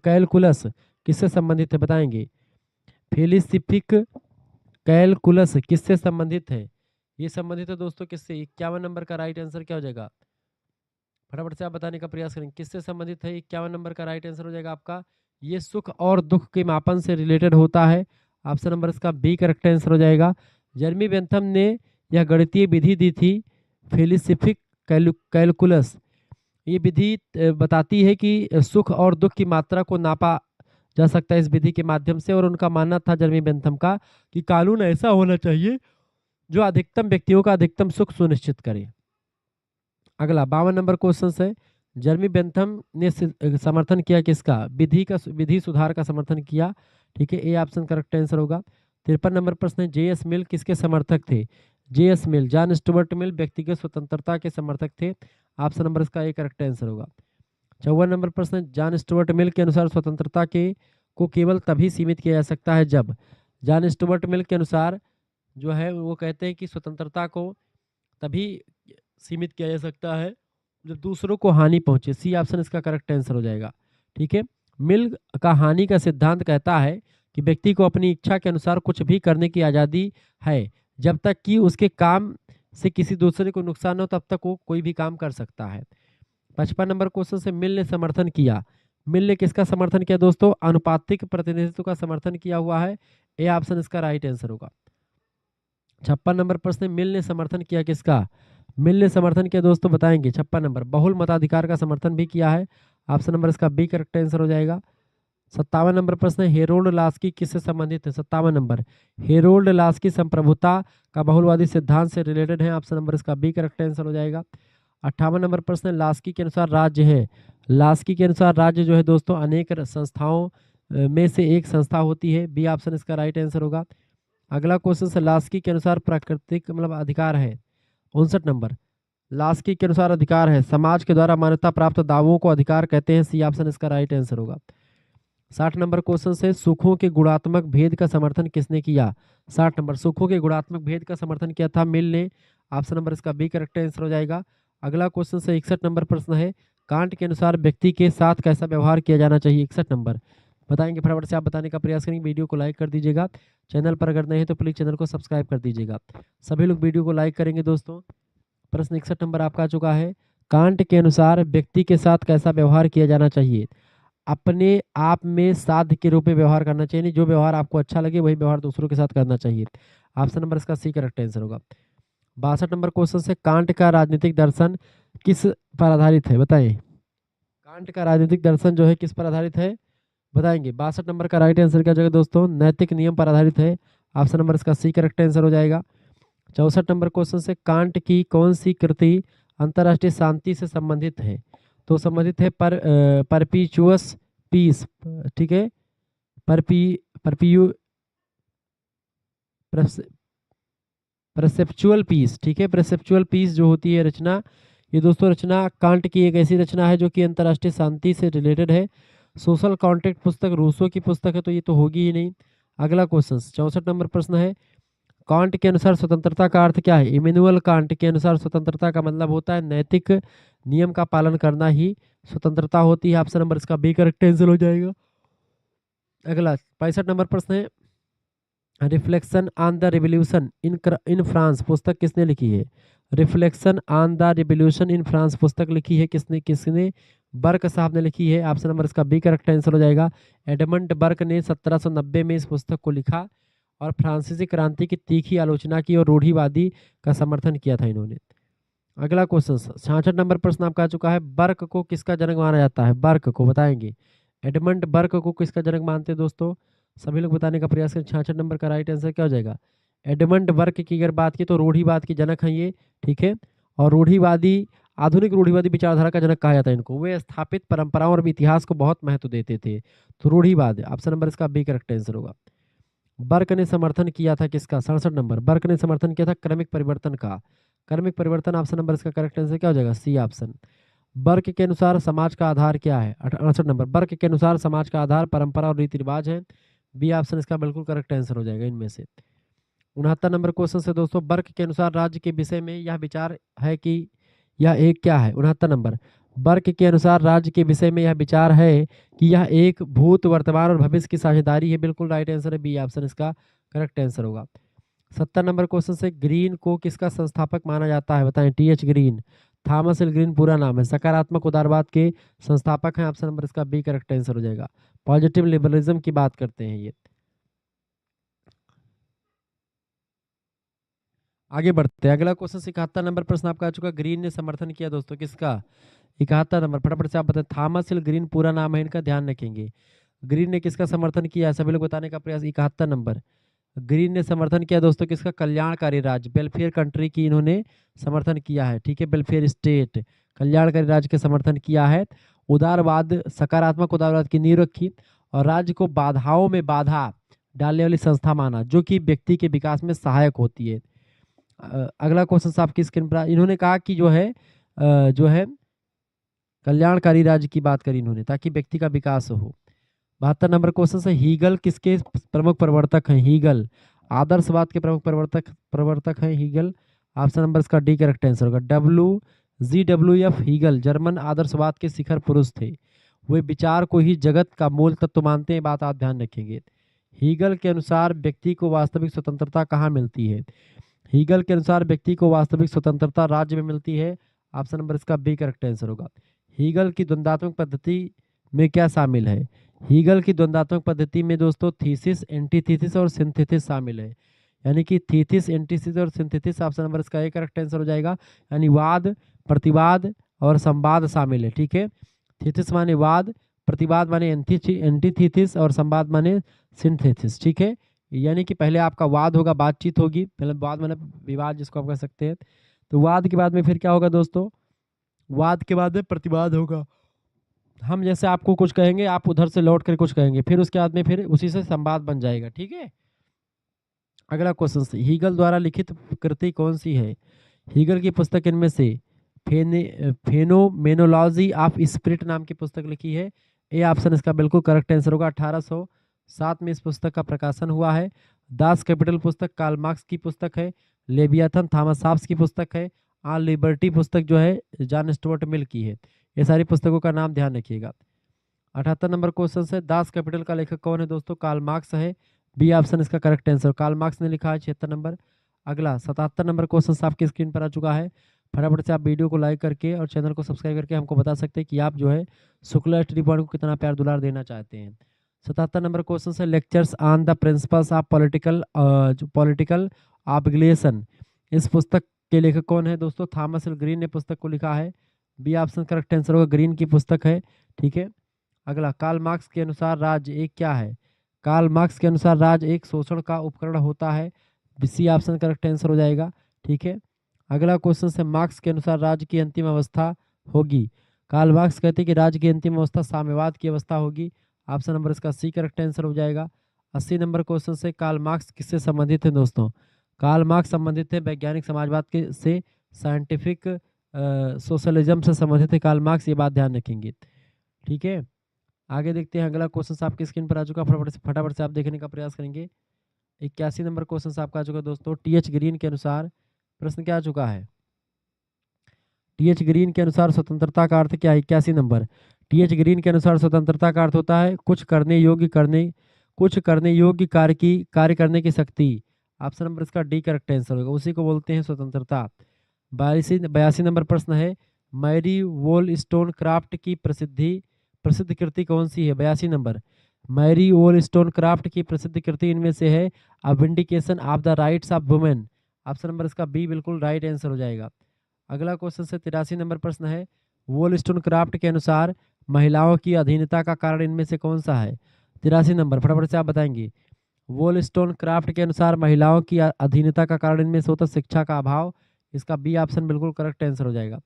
कैलकुलस किससे संबंधित है? बताएंगे। फेलिसिफिक कैलकुलस किससे संबंधित है? ये संबंधित है दोस्तों किससे? 51 नंबर का राइट आंसर क्या हो जाएगा? फटाफट से आप बताने का प्रयास करें, किससे संबंधित है? 51 नंबर का राइट आंसर हो जाएगा आपका, ये सुख और दुख के मापन से रिलेटेड होता है। ऑप्शन नंबर इसका बी करेक्ट आंसर हो जाएगा। जर्मी बेंथम ने यह गणितीय विधि दी थी, फेलिसिफिक कैलकुलस। ये विधि बताती है कि सुख और दुख की मात्रा को नापा जा सकता है इस विधि के माध्यम से, और उनका मानना था जर्मी बेंथम का कि कानून ऐसा होना चाहिए जो अधिकतम व्यक्तियों का अधिकतम सुख सुनिश्चित करे। अगला 52 नंबर क्वेश्चन है, जर्मी बेंथम ने समर्थन किया किसका? विधि सुधार का समर्थन किया। ठीक है, ए ऑप्शन करेक्ट आंसर होगा। 53 नंबर प्रश्न है, जे.एस. मिल किसके समर्थक थे? जे.एस. मिल, जॉन स्टुअर्ट मिल व्यक्तिगत स्वतंत्रता के समर्थक थे। ऑप्शन नंबर इसका ए करेक्ट आंसर होगा। 54 नंबर प्रश्न, जॉन स्टुअर्ट मिल के अनुसार स्वतंत्रता के को केवल तभी सीमित किया जा सकता है जब। जॉन स्टुअर्ट मिल के अनुसार जो है वो कहते हैं कि स्वतंत्रता को तभी सीमित किया जा सकता है जब दूसरों को हानि पहुंचे। सी ऑप्शन इसका करेक्ट आंसर हो जाएगा। ठीक है। मिल का हानि का सिद्धांत कहता है कि व्यक्ति को अपनी इच्छा के अनुसार कुछ भी करने की आज़ादी है, जब तक कि उसके काम से किसी दूसरे को नुकसान हो तब तक वो कोई भी काम कर सकता है। 55 नंबर क्वेश्चन से मिल ने समर्थन किया। मिल ने किसका समर्थन किया दोस्तों? अनुपातिक प्रतिनिधित्व का समर्थन किया हुआ है। ए ऑप्शन इसका राइट आंसर होगा। 56 नंबर प्रश्न, मिल ने समर्थन किया किसका? मिल ने समर्थन किया दोस्तों, बताएंगे। 56 नंबर, बहुल मताधिकार का समर्थन भी किया है। ऑप्शन नंबर इसका बी करेक्ट आंसर हो जाएगा। 57 नंबर प्रश्न, हेरोल्ड लास्की किससे संबंधित है? 57 नंबर, हेरोल्ड लास्की संप्रभुता का बहुलवादी सिद्धांत से रिलेटेड है। ऑप्शन नंबर इसका बी करेक्ट आंसर हो जाएगा। 58 नंबर प्रश्न, लास्की के अनुसार राज्य है। लास्की के अनुसार राज्य जो है दोस्तों अनेक संस्थाओं में से एक संस्था होती है। बी ऑप्शन इसका राइट आंसर होगा। अगला क्वेश्चन से, लास्की के अनुसार प्राकृतिक मतलब अधिकार है। 59 नंबर, लास्की के अनुसार अधिकार है, समाज के द्वारा मान्यता प्राप्त दावों को अधिकार कहते हैं। सी ऑप्शन इसका राइट आंसर होगा। 60 नंबर क्वेश्चन से, सुखों के गुणात्मक भेद का समर्थन किसने किया? 60 नंबर, सुखों के गुणात्मक भेद का समर्थन किया था मिल ने। ऑप्शन नंबर इसका बी करेक्ट आंसर हो जाएगा। अगला क्वेश्चन से 61 नंबर प्रश्न है, कांट के अनुसार व्यक्ति के साथ कैसा व्यवहार किया जाना चाहिए? 61 नंबर बताएंगे, फटाफट से आप बताने का प्रयास करेंगे। वीडियो को लाइक कर दीजिएगा, चैनल पर अगर नहीं है तो प्लीज चैनल को सब्सक्राइब कर दीजिएगा। सभी लोग वीडियो को लाइक करेंगे दोस्तों। प्रश्न 61 नंबर आपका आ चुका है, कांट के अनुसार व्यक्ति के साथ कैसा व्यवहार किया जाना चाहिए? अपने आप में साध्य के रूप में व्यवहार करना चाहिए, नहीं जो व्यवहार आपको अच्छा लगे वही व्यवहार दूसरों के साथ करना चाहिए। ऑप्शन नंबर इसका सी करेक्ट आंसर होगा। 62 नंबर क्वेश्चन से, कांट का राजनीतिक दर्शन किस पर आधारित है? बताएं, कांट का राजनीतिक दर्शन जो है किस पर आधारित है? बताएंगे। 62 नंबर का राइट आंसर क्या हो जाएगा दोस्तों? नैतिक नियम पर आधारित है। ऑप्शन नंबर इसका सी करेक्ट आंसर हो जाएगा। 64 नंबर क्वेश्चन से, कांट की कौन सी कृति अंतर्राष्ट्रीय शांति से संबंधित है? तो संबंधित है परपीचुअस पीस। ठीक है, परपीयू परसेप्चुअल पीस। ठीक है, परसेप्चुअल पीस जो होती है रचना, ये दोस्तों रचना कांट की एक ऐसी रचना है जो कि अंतर्राष्ट्रीय शांति से रिलेटेड है। सोशल कॉन्ट्रैक्ट पुस्तक रूसो की पुस्तक है, तो ये तो होगी ही नहीं। अगला क्वेश्चन 64 नंबर प्रश्न है, कांट के अनुसार स्वतंत्रता का अर्थ क्या है? इमैनुअल कांट के अनुसार स्वतंत्रता का मतलब होता है नैतिक नियम का पालन करना ही स्वतंत्रता होती है। ऑप्शन नंबर इसका बी करेक्ट आंसर हो जाएगा। अगला 65 नंबर प्रश्न है, reflection on the revolution in France पुस्तक किसने लिखी है? Reflection on the revolution in France पुस्तक लिखी है किसने? किसने? बर्क साहब ने लिखी है। ऑप्शन नंबर इसका बी करेक्ट आंसर हो जाएगा। एडमंड बर्क ने 1790 में इस पुस्तक को लिखा और फ्रांसीसी क्रांति की तीखी आलोचना की और रूढ़िवादी का समर्थन किया था इन्होंने। अगला क्वेश्चन 66 नंबर प्रश्न आपका आ चुका है, बर्क को किसका जनक माना जाता है? बर्क को बताएंगे। एडमंड बर्क को किसका जनक मानते हैं दोस्तों? सभी लोग बताने का प्रयास करें। 66 नंबर का राइट आंसर क्या हो जाएगा? एडमंड बर्क की अगर बात की तो रूढ़िवाद के जनक हैं ये। ठीक है, और रूढ़िवादी आधुनिक रूढ़िवादी विचारधारा का जनक कहा जाता है इनको। वे स्थापित परंपराओं और इतिहास को बहुत महत्व देते थे। तो रूढ़िवाद, ऑप्शन नंबर इसका बी करेक्ट आंसर होगा। बर्क ने समर्थन किया था किसका? 67 नंबर, बर्क ने समर्थन किया था क्रमिक परिवर्तन का। क्रमिक परिवर्तन, ऑप्शन नंबर इसका करेक्ट आंसर क्या हो जाएगा? C option. बर्क के अनुसार समाज का आधार क्या है? 68 नंबर, बर्क के अनुसार समाज का आधार परंपरा और रीति रिवाज है। बी ऑप्शन इसका बिल्कुल करेक्ट आंसर हो जाएगा इनमें से। 69 नंबर क्वेश्चन से दोस्तों, बर्क के अनुसार राज्य के विषय में यह विचार है कि यह एक क्या है? 69 नंबर, बर्क के अनुसार राज्य के विषय में यह विचार है कि यह एक भूत वर्तमान और भविष्य की साझेदारी है। बिल्कुल राइट आंसर है, बी ऑप्शन इसका करेक्ट आंसर होगा। 70 नंबर क्वेश्चन से, ग्रीन को किसका संस्थापक माना जाता है? बताएं। TH. Green, Thomas L green पूरा नाम है, सकारात्मक उदारवाद के संस्थापक हैं। ऑप्शन नंबर इसका बी करेक्ट आंसर हो जाएगा। पॉजिटिव लिबरलिज्म की बात करते हैं ये। आगे बढ़ते हैं। अगला क्वेश्चन 71 नंबर प्रश्न आपका आ चुका, ग्रीन ने समर्थन किया दोस्तों किसका? 71 नंबर, फटाफट से आप बताएं। थॉमस एल ग्रीन पूरा नाम है इनका, ध्यान रखेंगे। ग्रीन ने किसका समर्थन किया? सभी लोग बताने का प्रयास। 71 नंबर, ग्रीन ने समर्थन किया दोस्तों किसका? कल्याणकारी राज्य, वेलफेयर कंट्री की इन्होंने समर्थन किया है। ठीक है, वेलफेयर स्टेट, कल्याणकारी राज्य के समर्थन किया है। उदारवाद, सकारात्मक उदारवाद की नींव रखी और राज्य को बाधाओं में बाधा डालने वाली संस्था माना जो कि व्यक्ति के विकास में सहायक होती है। अगला क्वेश्चन आपकी स्क्रीन पर, इन्होंने कहा कि जो है कल्याणकारी राज्य की बात करी इन्होंने ताकि व्यक्ति का विकास हो। 72 नंबर क्वेश्चन से, हीगल किसके प्रमुख प्रवर्तक हैं? हीगल आदर्शवाद के प्रमुख प्रवर्तक हैं हीगल। ऑप्शन नंबर इसका डी करेक्ट आंसर होगा। WGWF हीगल जर्मन आदर्शवाद के शिखर पुरुष थे। वे विचार को ही जगत का मूल तत्व मानते हैं, बात आप ध्यान रखेंगे। हीगल के अनुसार व्यक्ति को वास्तविक स्वतंत्रता कहाँ मिलती है? हीगल के अनुसार व्यक्ति को वास्तविक स्वतंत्रता राज्य में मिलती है। ऑप्शन नंबर इसका बी करेक्ट आंसर होगा। हीगल की द्वंद्वात्मक पद्धति में क्या शामिल है? हीगल की द्वंद्वात्मक पद्धति में दोस्तों थीसिस, एंटीथीसिस और सिंथेसिस शामिल है। यानी कि थीसिस, एंटीथीसिस और सिंथेसिस, ऑप्शन नंबर इसका ए करेक्ट आंसर हो जाएगा। यानी वाद, प्रतिवाद और संवाद शामिल है। ठीक है, थीसिस माने वाद, प्रतिवाद माने एंटीथीसिस और संवाद माने सिंथेसिस। ठीक है, यानी कि पहले आपका वाद होगा, बातचीत होगी, पहले वाद माने विवाद जिसको आप कह सकते हैं। तो वाद के बाद में फिर क्या होगा दोस्तों? वाद के बाद में प्रतिवाद होगा। हम जैसे आपको कुछ कहेंगे, आप उधर से लौट कर कुछ कहेंगे, फिर उसके बाद में फिर उसी से संवाद बन जाएगा। ठीक है, अगला क्वेश्चन, हीगल द्वारा लिखित कृति कौन सी है? हीगल की पुस्तक इनमें से फेनोमेनोलॉजी ऑफ स्पिरिट नाम की पुस्तक लिखी है। ए ऑप्शन इसका बिल्कुल करेक्ट आंसर होगा। 1807 में इस पुस्तक का प्रकाशन हुआ है। दास कैपिटल पुस्तक कार्ल मार्क्स की पुस्तक है। लेवियाथन थॉमस हॉब्स की पुस्तक है। ऑन लिबर्टी पुस्तक जो है जॉन स्टुअर्ट मिल की है। ये सारी पुस्तकों का नाम ध्यान रखिएगा। 78 नंबर क्वेश्चन है, दास कैपिटल का लेखक कौन है दोस्तों? कार्ल मार्क्स है। बी ऑप्शन इसका करेक्ट आंसर, कार्ल मार्क्स ने लिखा है। 76 नंबर। अगला 77 नंबर क्वेश्चन आपकी स्क्रीन पर आ चुका है। फटाफट से आप वीडियो को लाइक करके और चैनल को सब्सक्राइब करके हमको बता सकते हैं कि आप जो है शुक्ला स्टडी पॉइंट को कितना प्यार दुलार देना चाहते हैं। 77 नंबर क्वेश्चन है, lectures on the principles of political obligation, इस पुस्तक के लेखक कौन है दोस्तों? थॉमस एल ग्रीन ने पुस्तक को लिखा है। बी ऑप्शन करेक्ट आंसर होगा, ग्रीन की पुस्तक है। ठीक है, अगला, कार्ल मार्क्स के अनुसार राज्य एक क्या है? कार्ल मार्क्स के अनुसार राज्य एक शोषण का उपकरण होता है। सी ऑप्शन करेक्ट आंसर हो जाएगा। ठीक है, अगला क्वेश्चन है, मार्क्स के अनुसार राज्य की अंतिम अवस्था होगी। कार्ल मार्क्स कहते हैं कि राज्य की अंतिम अवस्था साम्यवाद की अवस्था होगी। ऑप्शन नंबर इसका सी करेक्ट आंसर हो जाएगा। 80 नंबर क्वेश्चन से, कार्ल मार्क्स किससे संबंधित है दोस्तों? कार्ल मार्क्स संबंधित है वैज्ञानिक समाजवाद के से, साइंटिफिक सोशलिज्म से संबंधित है कार्ल मार्क्स, ये बात ध्यान रखेंगे। ठीक है, आगे देखते हैं। अगला क्वेश्चन आपकी स्क्रीन पर आ चुका, फटाफट से आप देखने का प्रयास करेंगे। 81 नंबर क्वेश्चन आपका आ चुका दोस्तों। टीएच ग्रीन के अनुसार प्रश्न क्या आ चुका है? टीएच ग्रीन के अनुसार स्वतंत्रता का अर्थ क्या है? 81 नंबर। टीएच ग्रीन के अनुसार स्वतंत्रता का अर्थ होता है कुछ करने योग्य कार्य करने की शक्ति। ऑप्शन नंबर इसका डी करेक्ट आंसर होगा, उसी को बोलते हैं स्वतंत्रता। 82 नंबर प्रश्न है, मैरी वोलस्टोन क्राफ्ट की प्रसिद्ध कृति कौन सी है? 82 नंबर। मैरी वोलस्टोन क्राफ्ट की प्रसिद्ध कृति इनमें से है a vindication of the rights of women. Option number इसका बी बिल्कुल राइट आंसर हो जाएगा। अगला क्वेश्चन से 83 नंबर प्रश्न है, वोलस्टोन क्राफ्ट के अनुसार महिलाओं की अधीनता का कारण इनमें से कौन सा है? 83 नंबर, फटाफट से आप बताएंगे। वोलस्टोन क्राफ्ट के अनुसार महिलाओं की अधीनता का कारण इनमें से होता है शिक्षा का अभाव। इसका बी ऑप्शन बिल्कुल करेक्ट आंसर हो जाएगा।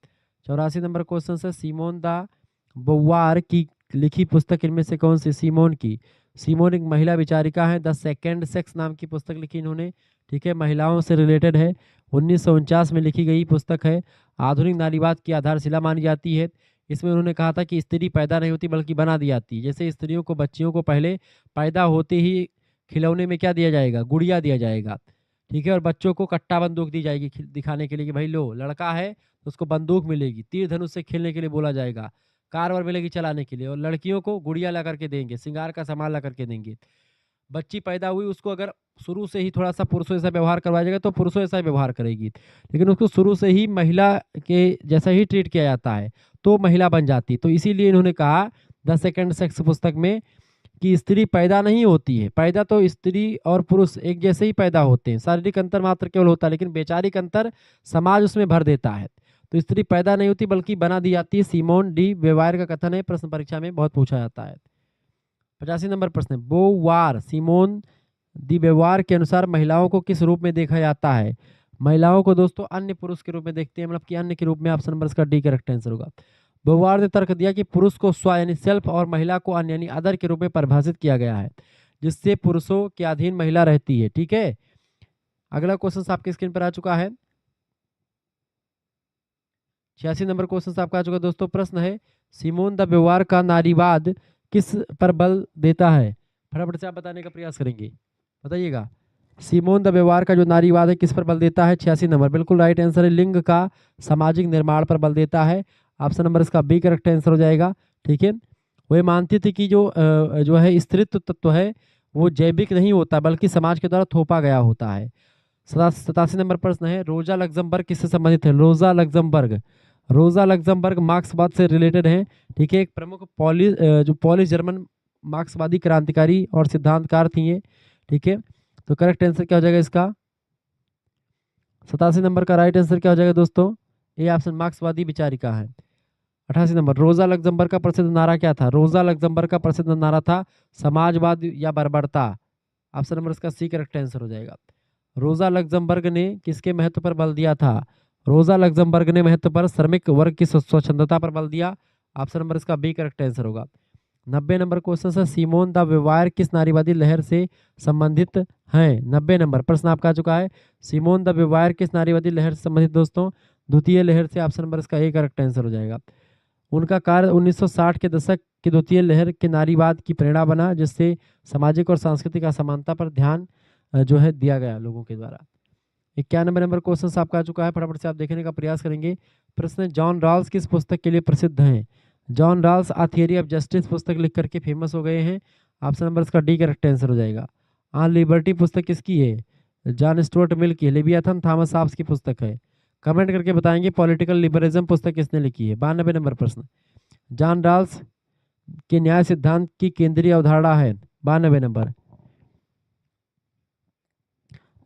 84 नंबर क्वेश्चन से, सीमोन द बोवार की लिखी पुस्तक इनमें से कौन सी? सीमोन एक महिला विचारिका है। द सेकेंड सेक्स नाम की पुस्तक लिखी इन्होंने। ठीक है, महिलाओं से रिलेटेड है। 1949 में लिखी गई पुस्तक है। आधुनिक नारीवाद की आधारशिला मानी जाती है। इसमें उन्होंने कहा था कि स्त्री पैदा नहीं होती बल्कि बना दी जाती है। जैसे स्त्रियों को, बच्चियों को पहले पैदा होते ही खिलौने में क्या दिया जाएगा? गुड़िया दिया जाएगा। ठीक है, और बच्चों को कट्टा बंदूक दी जाएगी दिखाने के लिए कि भाई लो लड़का है तो उसको बंदूक मिलेगी, तीर धनुष से खेलने के लिए बोला जाएगा, कार वार मिलेगी चलाने के लिए, और लड़कियों को गुड़िया ला करके देंगे, श्रृंगार का सामान ला करके देंगे। बच्ची पैदा हुई, उसको अगर शुरू से ही थोड़ा सा पुरुषों जैसा व्यवहार करवाया जाएगा तो पुरुषों जैसा ही व्यवहार करेगी, लेकिन उसको शुरू से ही महिला के जैसा ही ट्रीट किया जाता है तो महिला बन जाती। तो इसीलिए इन्होंने कहा द सेकंड सेक्स पुस्तक में कि स्त्री पैदा नहीं होती है, पैदा तो स्त्री और पुरुष एक जैसे ही पैदा होते हैं, शारीरिक अंतर मात्र केवल होता है, लेकिन वैचारिक अंतर समाज उसमें भर देता है। तो स्त्री पैदा नहीं होती बल्कि बना दी जाती है। सीमोन डी वेवायर का कथन है, प्रश्न परीक्षा में बहुत पूछा जाता है। 85 नंबर प्रश्न, बोवार सीमोन दी वेवार के अनुसार महिलाओं को किस रूप में देखा जाता है? महिलाओं को दोस्तों अन्य पुरुष के रूप में देखते हैं, मतलब कि अन्य के रूप में। ऑप्शन नंबर इसका डी करेक्ट आंसर होगा। बोवार ने तर्क दिया कि पुरुष को स्व यानी सेल्फ और महिला को अन्य यानी अदर के रूप में परिभाषित किया गया है, जिससे पुरुषों के अधीन महिला रहती है। ठीक है, अगला क्वेश्चन आपके स्क्रीन पर आ चुका है। 86 नंबर क्वेश्चन आपका आ चुका दोस्तों। प्रश्न है, सिमोन द बोवार का नारीवाद किस पर बल देता है? फटाफट से आप बताने का प्रयास करेंगे, बताइएगा। सिमोन द व्यवहार का जो नारीवाद है किस पर बल देता है? 86 नंबर, बिल्कुल राइट आंसर है, लिंग का सामाजिक निर्माण पर बल देता है। ऑप्शन नंबर इसका बी करेक्ट आंसर हो जाएगा। ठीक है, वे मानती थी कि जो है स्त्रीत्व तत्व है वो जैविक नहीं होता बल्कि समाज के द्वारा थोपा गया होता है। 87 नंबर प्रश्न है, रोजा लग्जमबर्ग किससे संबंधित है? रोजा लग्जमबर्ग, रोजा लग्जमबर्ग मार्क्सवाद से रिलेटेड है। ठीक है, एक प्रमुख जो पॉलिश जर्मन मार्क्सवादी क्रांतिकारी और सिद्धांतकार थी ये। ठीक है, तो करेक्ट आंसर क्या हो जाएगा इसका? 87 नंबर का राइट आंसर क्या हो जाएगा दोस्तों? ए ऑप्शन मार्क्सवादी विचारिका है। 88 नंबर, रोजा लग्जमबर्ग का प्रसिद्ध नारा क्या था? रोजा लग्जमबर्ग का प्रसिद्ध नारा था समाजवाद या बर्बरता। ऑप्शन नंबर इसका सी करेक्ट आंसर हो जाएगा। रोजा लग्जमबर्ग ने किसके महत्व पर बल दिया था? रोजा लग्जमबर्ग ने महत्व पर श्रमिक वर्ग की स्वच्छंदता पर बल दिया। ऑप्शन नंबर इसका बी करेक्ट आंसर होगा। 90 नंबर क्वेश्चन है, सिमोन द वेवायर किस नारीवादी लहर से संबंधित हैं? 90 नंबर प्रश्न आपका आ चुका है, सिमोन द वेवायर किस नारीवादी लहर से संबंधित दोस्तों? द्वितीय लहर से। ऑप्शन नंबर इसका ए करेक्ट आंसर हो जाएगा। उनका कार्य 1960 के दशक की द्वितीय लहर के नारीवाद की प्रेरणा बना, जिससे सामाजिक और सांस्कृतिक असमानता पर ध्यान जो है दिया गया लोगों के द्वारा। 91 नंबर क्वेश्चन आपका आ चुका है, फटाफट से आप देखने का प्रयास करेंगे। प्रश्न, जॉन रॉल्स किस पुस्तक के लिए प्रसिद्ध हैं? John Rawls a theory of justice पुस्तक लिख करके फेमस हो गए हैं। ऑप्शन नंबर इसका डी करेक्ट आंसर हो जाएगा। ऑन लिबर्टी पुस्तक किसकी है? जॉन स्टुअर्ट मिल की है। लेवियाथन थॉमस हॉब्स की पुस्तक है। कमेंट करके बताएंगे पॉलिटिकल लिबरलिज्म पुस्तक किसने लिखी है। 92 नंबर प्रश्न, जॉन रॉल्स के न्याय सिद्धांत की केंद्रीय अवधारणा है? 92 नंबर,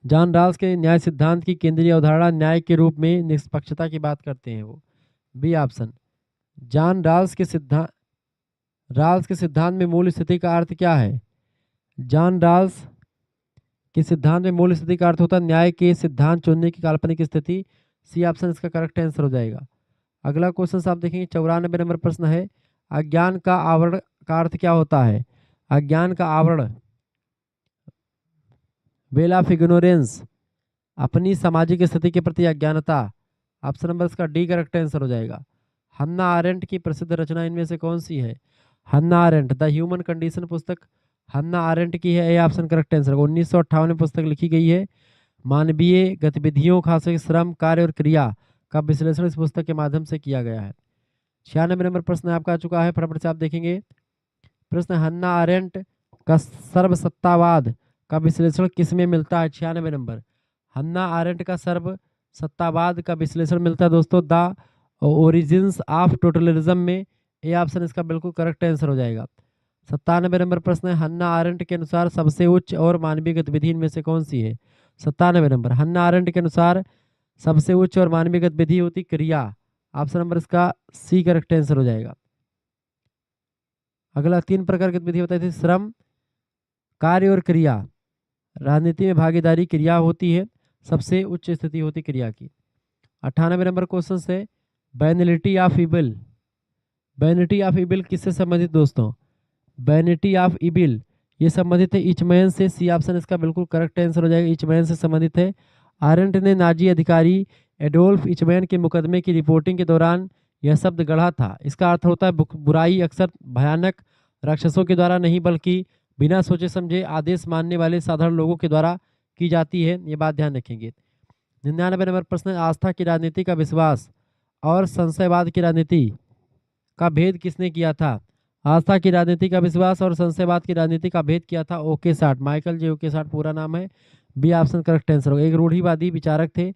जॉन रॉल्स के न्याय सिद्धांत की केंद्रीय अवधारणा न्याय के रूप में निष्पक्षता की बात करते हैं वो। B option. जॉन रॉल्स के सिद्धांत में मूल स्थिति का अर्थ क्या है? जॉन रॉल्स के सिद्धांत में मूल स्थिति का अर्थ होता है न्याय के सिद्धांत चुनने की काल्पनिक स्थिति। सी ऑप्शन इसका करेक्ट आंसर हो जाएगा। अगला क्वेश्चन आप देखेंगे, 94 नंबर प्रश्न है, अज्ञान का आवरण का अर्थ क्या होता है? अज्ञान का आवरण, वेल ऑफ इग्नोरेंस, अपनी सामाजिक स्थिति के प्रति अज्ञानता। ऑप्शन नंबर इसका डी करेक्ट आंसर हो जाएगा। हन्ना आरेंट की प्रसिद्ध रचना इनमें से कौन सी है? Hannah Arendt the human condition पुस्तक हन्ना आरेंट की है। ए ऑप्शन करेक्ट आंसर होगा। 1958 में पुस्तक लिखी गई है। मानवीय गतिविधियों, खासकर श्रम, कार्य और क्रिया का विश्लेषण इस पुस्तक के माध्यम से किया गया है। 96 नंबर प्रश्न आपका आ चुका है, फटाफट से आप देखेंगे। प्रश्न, हन्ना आरेंट का सर्वसत्तावाद का विश्लेषण किसमें मिलता है? 96 नंबर, हन्ना आरेंट का सर्वसत्तावाद का विश्लेषण मिलता है दोस्तों द ओरिजिन्स ऑफ टोटलिज्म में। ए ऑप्शन इसका बिल्कुल करेक्ट आंसर हो जाएगा। 97 नंबर प्रश्न है, हन्ना आरेंट के अनुसार सबसे उच्च और मानवीय गतिविधि इनमें से कौन सी है? 97 नंबर, हन्ना आरेंट के अनुसार सबसे उच्च और मानवीय गतिविधि होती क्रिया। ऑप्शन नंबर इसका सी करेक्ट आंसर हो जाएगा। अगला 3 प्रकार की गतिविधि बताई थी, श्रम, कार्य और क्रिया। राजनीति में भागीदारी क्रिया होती है, सबसे उच्च स्थिति होती क्रिया की। 98 नंबर क्वेश्चन से, बैनिलिटी ऑफ इबिल, बैनिटी ऑफ इबिल किससे संबंधित दोस्तों? बैनिटी ऑफ इबिल ये संबंधित है इचमैन से। सी ऑप्शन इसका बिल्कुल करेक्ट आंसर हो जाएगा, इचमैन से संबंधित है। आरेंट ने नाजी अधिकारी एडोल्फ इचमैन के मुकदमे की रिपोर्टिंग के दौरान यह शब्द गढ़ा था। इसका अर्थ होता है बुराई अक्सर भयानक राक्षसों के द्वारा नहीं बल्कि बिना सोचे समझे आदेश मानने वाले साधारण लोगों के द्वारा की जाती है। ये बात ध्यान रखेंगे। 99 नंबर प्रश्न, आस्था की राजनीति का विश्वास और संशयवाद की राजनीति का भेद किसने किया था? आस्था की राजनीति का विश्वास और संशयवाद की राजनीति का भेद किया था ओके साठ, माइकल जे ओके साठ पूरा नाम है। बी ऑप्शन करेक्ट आंसर होगा। एक रूढ़िवादी विचारक थे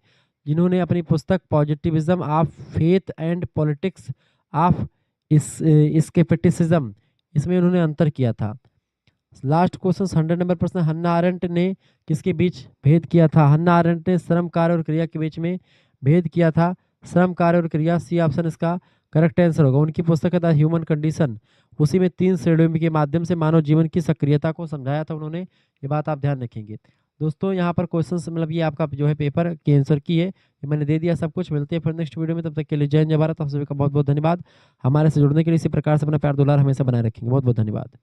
जिन्होंने अपनी पुस्तक positivism of faith and politics of scepticism इसमें उन्होंने अंतर किया था। लास्ट क्वेश्चन 100 नंबर प्रश्न, हन्ना आरेंट ने किसके बीच भेद किया था? हन्ना आरेंट ने श्रम, कार्य और क्रिया के बीच में भेद किया था। श्रम, कार्य और क्रिया, सी ऑप्शन इसका करेक्ट आंसर होगा। उनकी पुस्तक है द ह्यूमन कंडीशन, उसी में 3 श्रेणियों के माध्यम से मानव जीवन की सक्रियता को समझाया था उन्होंने। ये बात आप ध्यान रखेंगे दोस्तों। यहाँ पर क्वेश्चन मतलब ये आपका जो है पेपर के आंसर की है, ये मैंने दे दिया सब कुछ। मिलते हैं फिर नेक्स्ट वीडियो में, तब तक के लिए जय हिंद जय भारत। आप सभी का बहुत बहुत धन्यवाद। हमारे से जुड़ने के लिए इसी प्रकार से अपना प्यार दुलार हमेशा बनाए रखेंगे। बहुत बहुत धन्यवाद।